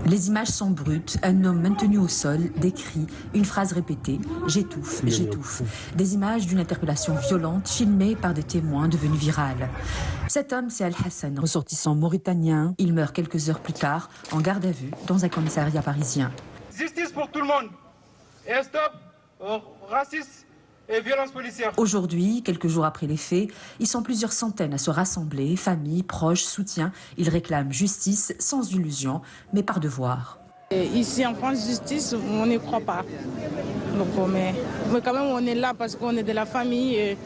Les images sont brutes, un homme maintenu au sol, des cris, une phrase répétée, j'étouffe, j'étouffe. Des images d'une interpellation violente filmées par des témoins devenus virales. Cet homme, c'est Al-Hassan, ressortissant mauritanien. Il meurt quelques heures plus tard, en garde à vue, dans un commissariat parisien. Justice pour tout le monde et un stop au racisme et violence policière. Aujourd'hui, quelques jours après les faits, ils sont plusieurs centaines à se rassembler, familles, proches, soutien. Ils réclament justice sans illusion, mais par devoir. Et ici en France, justice, on n'y croit pas. Donc, mais quand même, on est là parce qu'on est de la famille et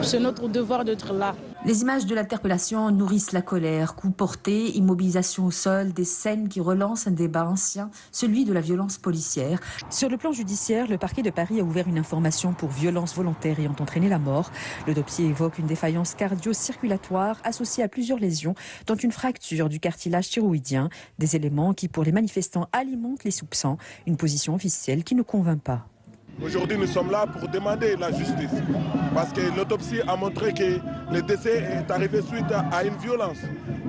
c'est notre devoir d'être là. Les images de l'interpellation nourrissent la colère, coups portés, immobilisation au sol, des scènes qui relancent un débat ancien, celui de la violence policière. Sur le plan judiciaire, le parquet de Paris a ouvert une information pour violence volontaire ayant entraîné la mort. Le dossier évoque une défaillance cardio-circulatoire associée à plusieurs lésions, dont une fracture du cartilage thyroïdien, des éléments qui, pour les manifestants, alimentent les soupçons, une position officielle qui ne convainc pas. Aujourd'hui, nous sommes là pour demander la justice. Parce que l'autopsie a montré que le décès est arrivé suite à une violence.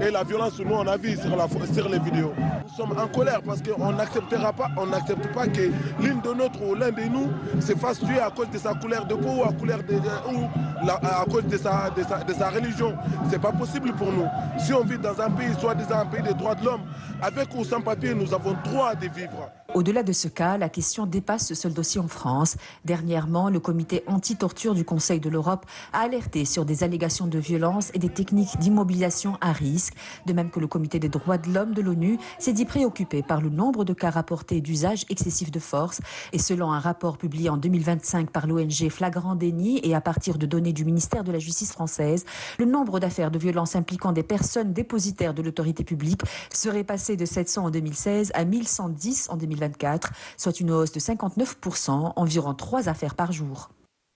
Et la violence, nous, on a vu sur les vidéos. Nous sommes en colère parce qu'on n'accepte pas que l'une de notre ou l'un de nous se fasse tuer à cause de sa couleur de peau ou à cause de sa religion. C'est pas possible pour nous. Si on vit dans un pays, soi-disant un pays des droits de l'homme, avec ou sans papier, nous avons droit de vivre. Au-delà de ce cas, la question dépasse ce seul dossier en France. Dernièrement, le comité anti-torture du Conseil de l'Europe a alerté sur des allégations de violence et des techniques d'immobilisation à risque. De même que le comité des droits de l'homme de l'ONU s'est dit préoccupé par le nombre de cas rapportés d'usage excessif de force. Et selon un rapport publié en 2025 par l'ONG Flagrant Déni et à partir de données du ministère de la Justice française, le nombre d'affaires de violence impliquant des personnes dépositaires de l'autorité publique serait passé de 700 en 2016 à 1110 en 2024, soit une hausse de 59%, environ 3 affaires par jour.